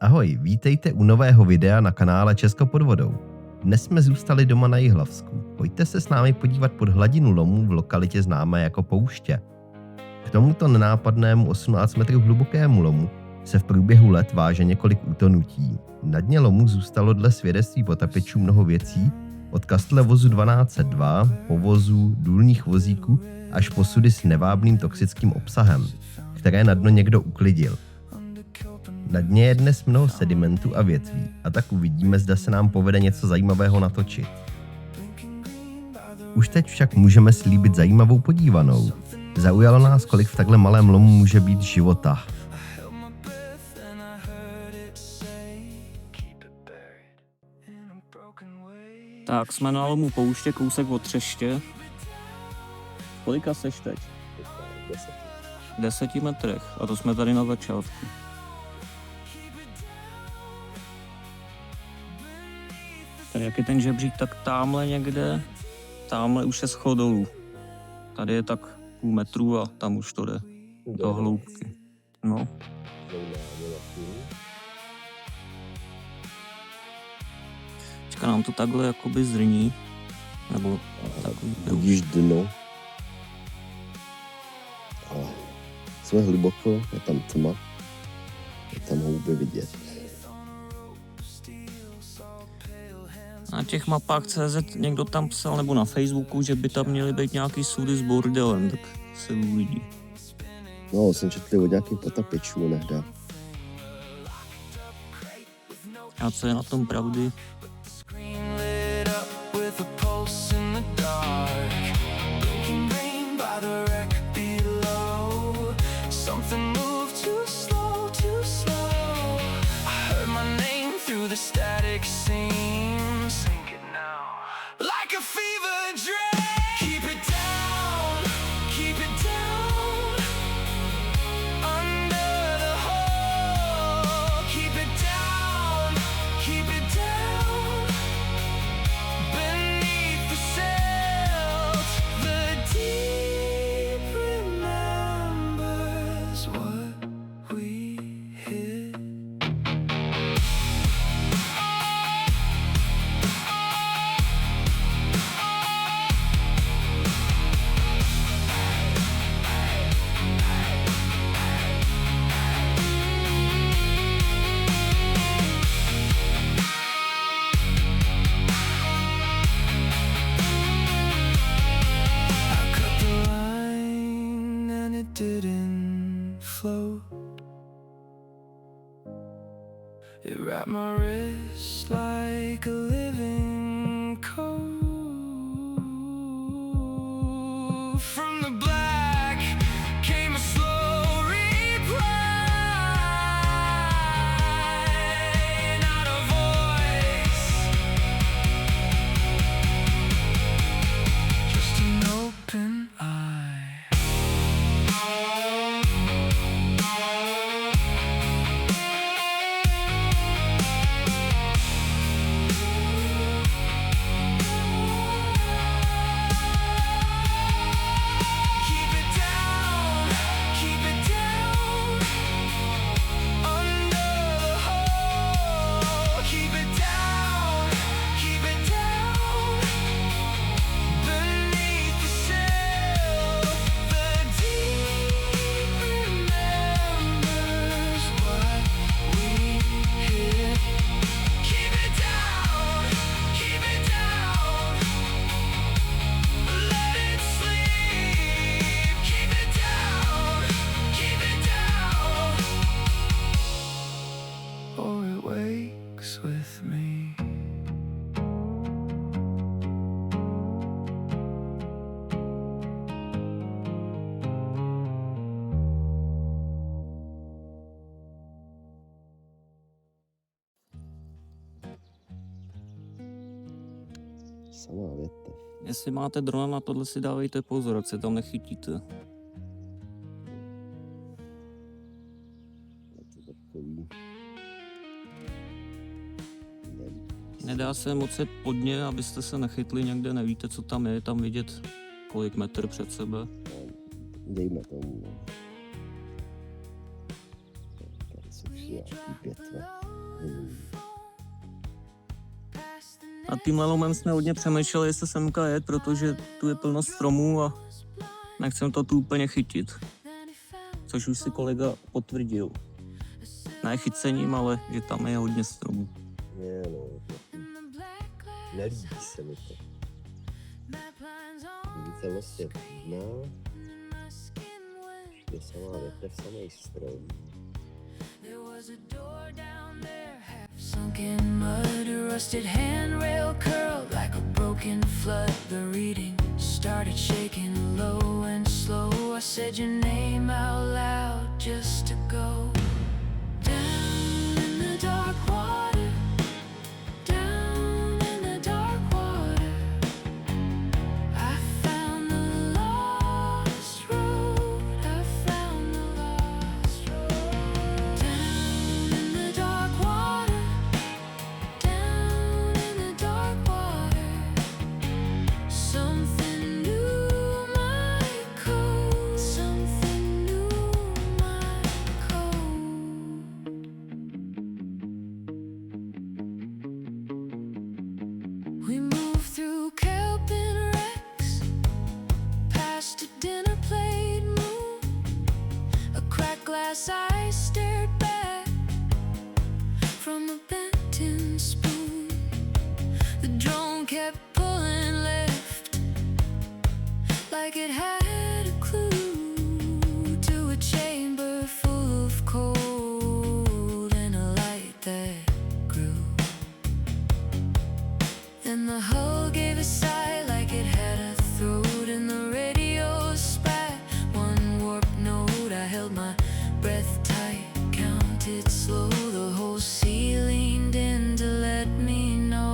Ahoj, vítejte u nového videa na kanále Česko pod vodou. Dnes jsme zůstali doma na Jihlavsku. Pojďte se s námi podívat pod hladinu lomu v lokalitě známé jako Pouště. K tomuto nenápadnému 18 metrů hlubokému lomu se v průběhu let váže několik útonutí. Na dně lomu zůstalo dle svědectví potapičů mnoho věcí, od kastle vozu 1202, povozů, důlních vozíků až po sudy s nevábným toxickým obsahem, které na dno někdo uklidil. Na dně je dnes mnoho sedimentu a větví a tak uvidíme, zda se nám povede něco zajímavého natočit. Už teď však můžeme slíbit zajímavou podívanou. Zaujalo nás, kolik v takhle malém lomu může být života. Tak, jsme na lomu Pouště, kousek od Třeště. Kolika seš teď? 10 metrech. A to jsme tady na začátku. Tady jak je ten žebřík, tak támhle někde, támhle už je schod dolů. Tady je tak půl metru a tam už to jde do hloubky. No. Teďka nám to takhle jakoby zrní, nebo takový. Vidíš dno. Ale jsme hluboko, je tam tma, je tam houby vidět. Na těch mapách CZ někdo tam psal, nebo na Facebooku, že by tam měly být nějaký sudy s bordelem, tak se uvidí. No, jsem četl od nějakých potapičů nehda. A co je na tom pravdy? It wrapped my wrist like a living coat. From the black came a slow reply, not a voice, just an open eye. With me. Samá větev. Jestli máte drona, na tohle si dávejte pozor, ať se tam nechytíte. Je to takový. Nedá se moc jet pod ně, abyste se nechytli někde, nevíte, co tam je tam vidět kolik metr před sebe. Dejme tomu. Tady se nějaký větve. Nad tímhle lomem jsme hodně přemýšleli, jestli semka jet, protože tu je plno stromů a nechcem to tu úplně chytit. Což už si kolega potvrdil. Ne chycením, ale že tam je hodně stromů. Je, no, nelíbí se mi to. Vidíte, vlastně dna, je samá větev, samej strom. Sunken mud, a rusted handrail curled like a broken flood. The reading started shaking low and slow. I said your name out loud just to go down in the dark water, down in the dark water. I found the lost road, I found the lost road. Down in the dark water, down in the dark water. Something new might code, something new might code. We moved through kelp and wrecks, past a dinner plate moon. A cracked glass eye stared back from a bent-in spoon. The drone kept pulling left, like it had a clue to a chamber full of cold and a light that grew. Then the hull gave a sigh like it had a throat, and the radio spat one warped note. I held my breath tight, counted slow. The whole sea leaned in to let me know.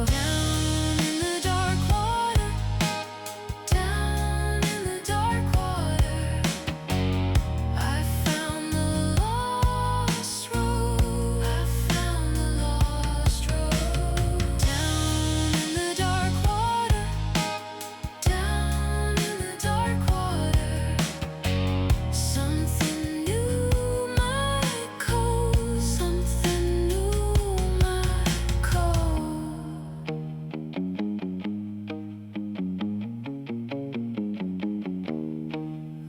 Down in the dark water, down in the dark water. I found the lost road, I found the lost road. Down in the dark water, down in the dark water. Something new might code, something new might code.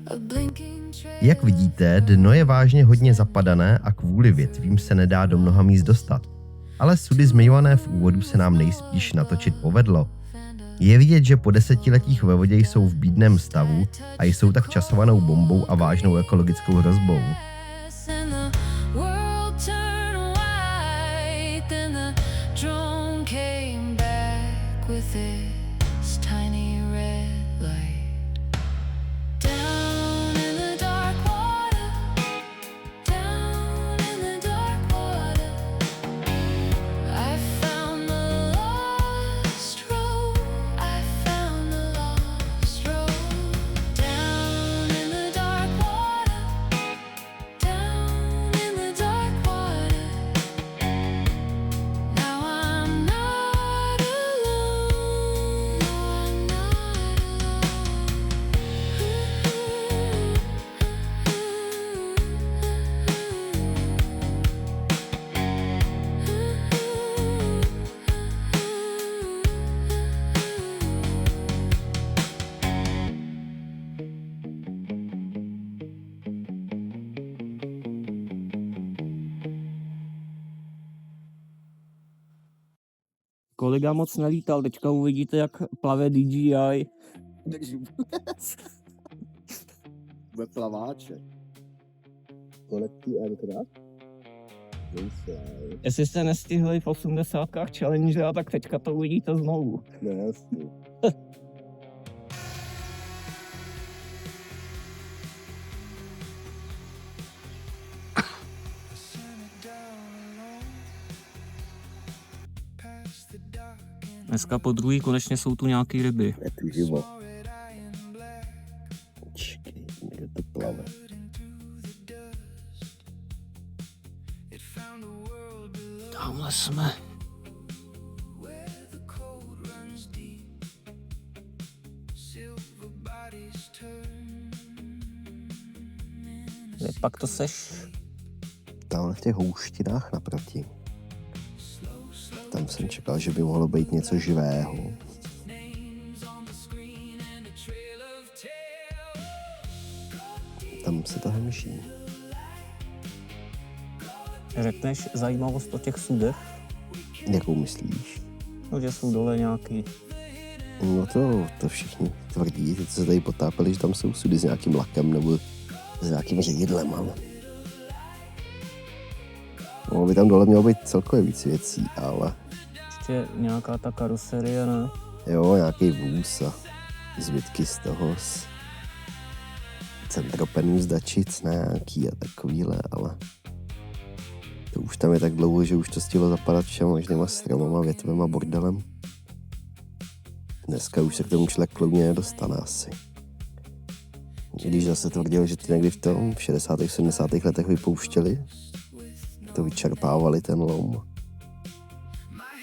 A blinking trail. Jak vidíte, dno je vážně hodně zapadané a kvůli větvím se nedá do mnoha míst dostat. Ale sudy zmiňované v úvodu se nám nejspíš natočit povedlo. Je vidět, že po desetiletích ve vodě jsou v bídném stavu a jsou tak časovanou bombou a vážnou ekologickou hrozbou. And the world turned white, then the drone came back with its tiny red light. Down in the dark water, down in the dark water. I found the lost road, I found the lost road. Down in the dark water, down in the dark water. Now I'm not alone, no, I'm not Kolega moc nelítal, teďka uvidíte, jak plave DJI. Bude plaváče. Connecty aircraft? Nejsou. Jestli jste nestihli v 80kách challenge, tak teďka to uvidíte znovu. Ne, jasně. Dneska po druhý konečně jsou tu nějaký ryby. Je tu živo. Počkej, kde to plave. Tamhle jsme. Kde pak to seš? Tam Ale v těch houštinách naproti, tam jsem čekal, že by mohlo být něco živého. Tam se to hemží. Řekneš zajímavost o těch sudech? Jakou myslíš? No, že jsou dole nějaký. No to všichni tvrdí, ty se tady potápeli, že tam jsou sudy s nějakým lakem nebo s nějakým ředidlem, ale... No, by tam dole mělo být celkově víc věcí, ale... Ještě nějaká ta karoserie, ne? Jo, nějaký vůz a zbytky z toho, z centropenů z dačic nějaký a takovýhle, ale... To už tam je tak dlouho, že už to stihlo zapadat všem možnýma stromama, větvem a bordelem. Dneska už se k tomu člověk kloudně nedostane asi. Když zase tvrdil, že ty někdy v 60. 70. letech vypouštěli, to vyčerpávali ten lom.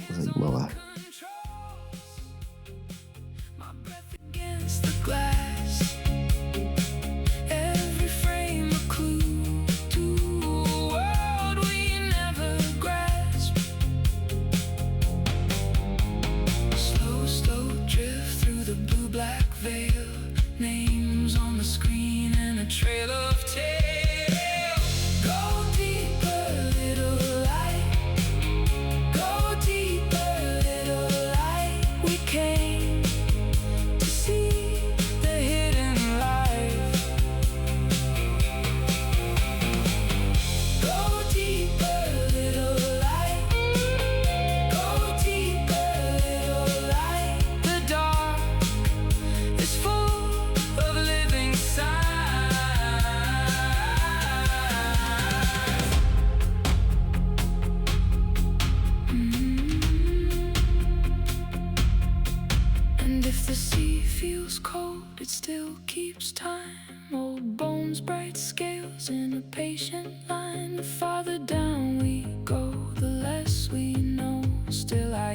Zajímavé.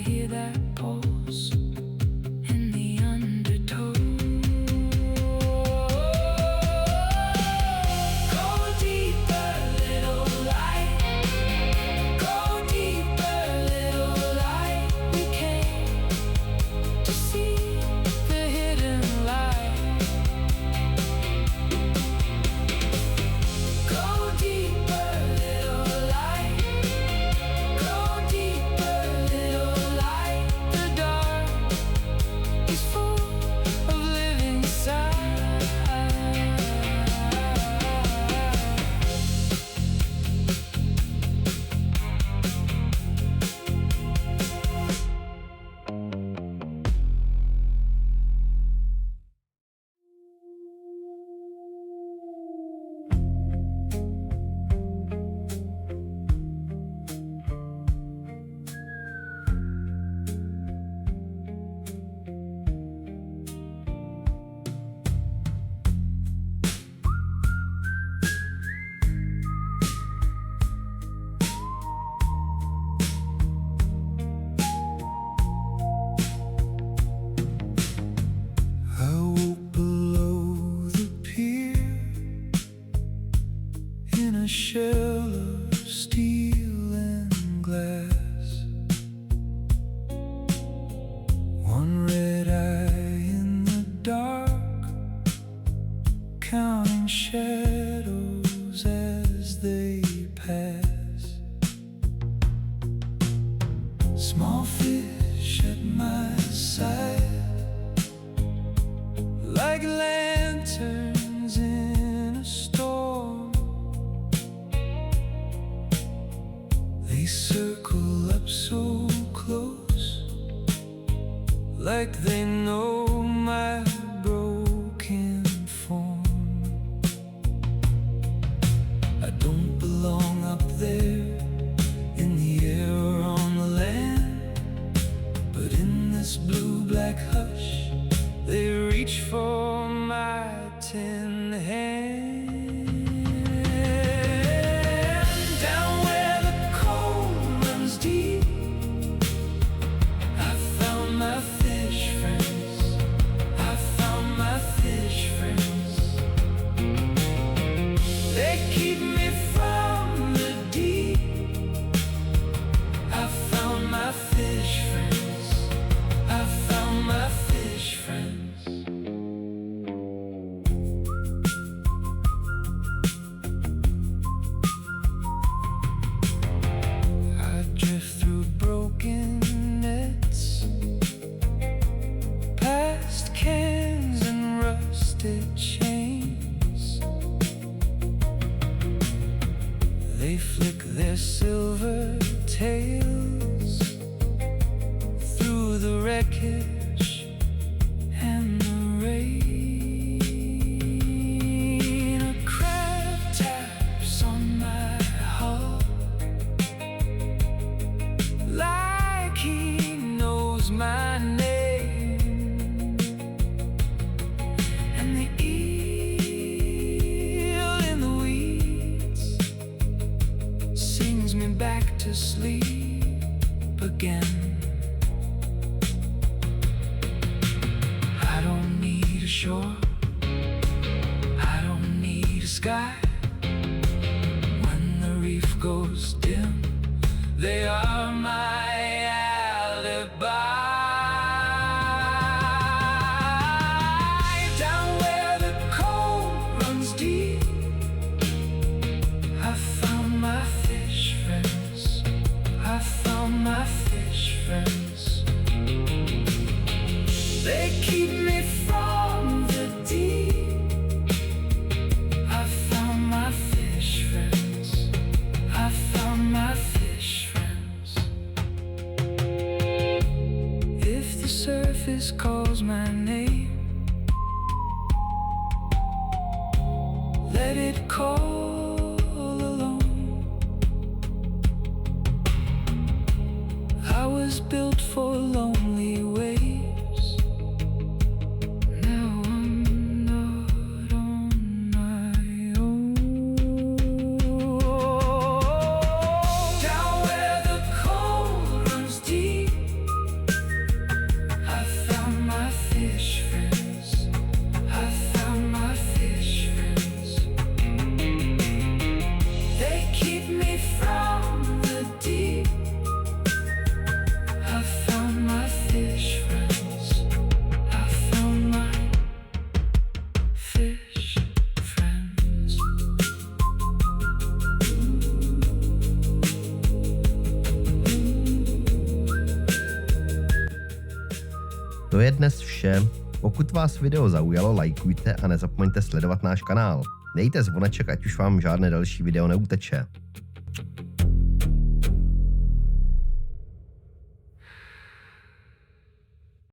I flick their silver tails through the wreckage and the rain. A crab taps on my heart like he knows my name, and the eel in the weeds sings me back to sleep again. I don't need a shore, I don't need a sky. When the reef goes dim, they are my alibi. Down where the cold runs deep, I found my fish friends, I found my fish friends. They keep me from the deep. I found my fish friends, I found my fish friends. If the surface calls my name, let it call alone. I was built for lonely waves. Now I'm not on my own. Down where the cold runs deep, I found my fish friends, I found my fish friends. They keep me from the deep. I found my fish friends, I found my fish friends. To je dnes vše. Pokud vás video zaujalo, lajkujte a nezapomeňte sledovat náš kanál. Dejte zvoneček, ať už vám žádné další video neuteče.